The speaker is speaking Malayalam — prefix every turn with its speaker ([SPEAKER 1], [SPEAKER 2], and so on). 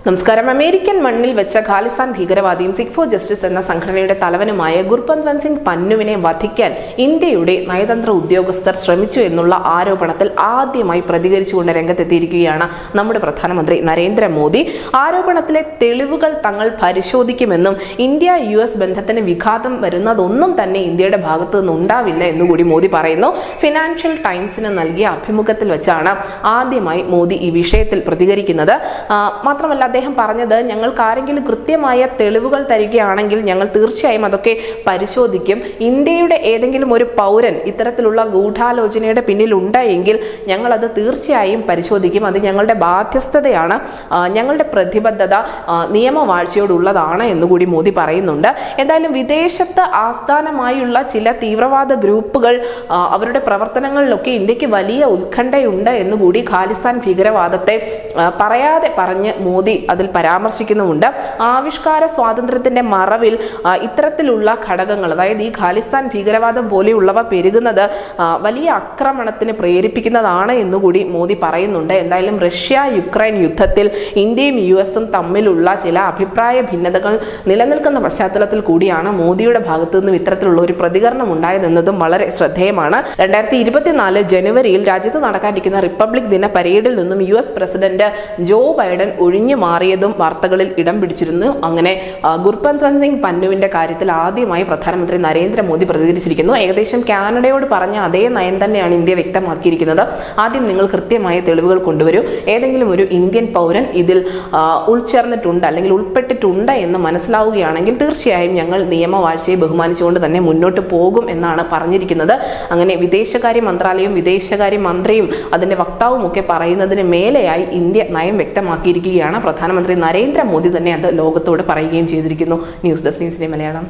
[SPEAKER 1] നമസ്കാരം. അമേരിക്കൻ മണ്ണിൽ വെച്ച ഖാലിസ്ഥാൻ ഭീകരവാദിയും സിഖ് ഫോർ ജസ്റ്റിസ് എന്ന സംഘടനയുടെ തലവനുമായ ഗുർപത്വന്ത് സിംഗ് പന്നുവിനെ വധിക്കാൻ ഇന്ത്യയുടെ നയതന്ത്ര ഉദ്യോഗസ്ഥർ ശ്രമിച്ചു എന്നുള്ള ആരോപണത്തിൽ ആദ്യമായി പ്രതികരിച്ചുകൊണ്ട് രംഗത്തെത്തിയിരിക്കുകയാണ് നമ്മുടെ പ്രധാനമന്ത്രി നരേന്ദ്രമോദി. ആരോപണത്തിലെ തെളിവുകൾ തങ്ങൾ പരിശോധിക്കുമെന്നും ഇന്ത്യ US ബന്ധത്തിന് വിഘാതം വരുന്നതൊന്നും തന്നെ ഇന്ത്യയുടെ ഭാഗത്തു നിന്നുണ്ടാവില്ല എന്നുകൂടി മോദി പറയുന്നു. ഫിനാൻഷ്യൽ ടൈംസിന് നൽകിയ അഭിമുഖത്തിൽ വെച്ചാണ് ആദ്യമായി മോദി ഈ വിഷയത്തിൽ പ്രതികരിക്കുന്നത്. മാത്രമല്ല, അദ്ദേഹം പറഞ്ഞത്, ഞങ്ങൾക്ക് ആരെങ്കിലും കൃത്യമായ തെളിവുകൾ തരികയാണെങ്കിൽ ഞങ്ങൾ തീർച്ചയായും അതൊക്കെ പരിശോധിക്കും. ഇന്ത്യയുടെ ഏതെങ്കിലും ഒരു പൗരൻ ഇത്തരത്തിലുള്ള ഗൂഢാലോചനയുടെ പിന്നിൽ ഉണ്ടായെങ്കിൽ ഞങ്ങൾ അത് തീർച്ചയായും പരിശോധിക്കും. അത് ഞങ്ങളുടെ ബാധ്യസ്ഥതയാണ്, ഞങ്ങളുടെ പ്രതിബദ്ധത നിയമവാഴ്ചയോടുള്ളതാണ് എന്നുകൂടി മോദി പറയുന്നുണ്ട്. എന്തായാലും വിദേശത്ത് ആസ്ഥാനമായുള്ള ചില തീവ്രവാദ ഗ്രൂപ്പുകൾ അവരുടെ പ്രവർത്തനങ്ങളിലൊക്കെ ഇന്ത്യക്ക് വലിയ ഉത്കണ്ഠയുണ്ട് എന്നുകൂടി ഖാലിസ്ഥാൻ ഭീകരവാദത്തെ പറയാതെ പറഞ്ഞ് മോദി അതിൽ പരാമർശിക്കുന്നുമുണ്ട്. ആവിഷ്കാര സ്വാതന്ത്ര്യത്തിന്റെ മറവിൽ ഇത്തരത്തിലുള്ള ഘടകങ്ങൾ, അതായത് ഈ ഖാലിസ്ഥാൻ ഭീകരവാദം പോലെയുള്ളവ പെരുകുന്നത് വലിയ ആക്രമണത്തിന് പ്രേരിപ്പിക്കുന്നതാണ് എന്നുകൂടി മോദി പറയുന്നുണ്ട്. എന്തായാലും റഷ്യ-യുക്രൈൻ യുദ്ധത്തിൽ ഇന്ത്യയും US തമ്മിലുള്ള ചില അഭിപ്രായ ഭിന്നതകൾ നിലനിൽക്കുന്ന പശ്ചാത്തലത്തിൽ കൂടിയാണ് മോദിയുടെ ഭാഗത്തു നിന്നും ഇത്തരത്തിലുള്ള ഒരു പ്രതികരണം ഉണ്ടായതെന്നതും വളരെ ശ്രദ്ധേയമാണ്. 2024 ജനുവരിയിൽ രാജ്യത്ത് നടക്കാനിരിക്കുന്ന റിപ്പബ്ലിക് ദിന പരേഡിൽ നിന്നും US പ്രസിഡന്റ് ജോ ബൈഡൻ ഒഴിഞ്ഞു മാറിയതും വാർത്തകളിൽ ഇടം പിടിച്ചിരുന്നു. അങ്ങനെ ഗുർപത്വന്ത് സിംഗ് പന്നുവിന്റെ കാര്യത്തിൽ ആദ്യമായി പ്രധാനമന്ത്രി നരേന്ദ്രമോദി പ്രതികരിച്ചിരിക്കുന്നു. ഏകദേശം കാനഡയോട് പറഞ്ഞ അതേ നയം തന്നെയാണ് ഇന്ത്യ വ്യക്തമാക്കിയിരിക്കുന്നത്. ആദ്യം നിങ്ങൾ കൃത്യമായ തെളിവുകൾ കൊണ്ടുവരൂ. ഏതെങ്കിലും ഒരു ഇന്ത്യൻ പൗരൻ ഇതിൽ ഉൾച്ചേർന്നിട്ടുണ്ട് അല്ലെങ്കിൽ ഉൾപ്പെട്ടിട്ടുണ്ട് എന്ന് മനസ്സിലാവുകയാണെങ്കിൽ തീർച്ചയായും ഞങ്ങൾ നിയമവാഴ്ചയെ ബഹുമാനിച്ചുകൊണ്ട് തന്നെ മുന്നോട്ട് പോകും എന്നാണ് പറഞ്ഞിരിക്കുന്നത്. അങ്ങനെ വിദേശകാര്യ മന്ത്രാലയവും വിദേശകാര്യ മന്ത്രിയും അതിന്റെ വക്താവും ഒക്കെ പറയുന്നതിന് മേലെയായി ഇന്ത്യ നയം വ്യക്തമാക്കിയിരിക്കുകയാണ്. പ്രധാനമന്ത്രി നരേന്ദ്രമോദി തന്നെ അത് ലോകത്തോട് പറയുകയും ചെയ്തിരിക്കുന്നു. ന്യൂസ് ഡെസ്ക് ന്യൂസിലെ മലയാളം.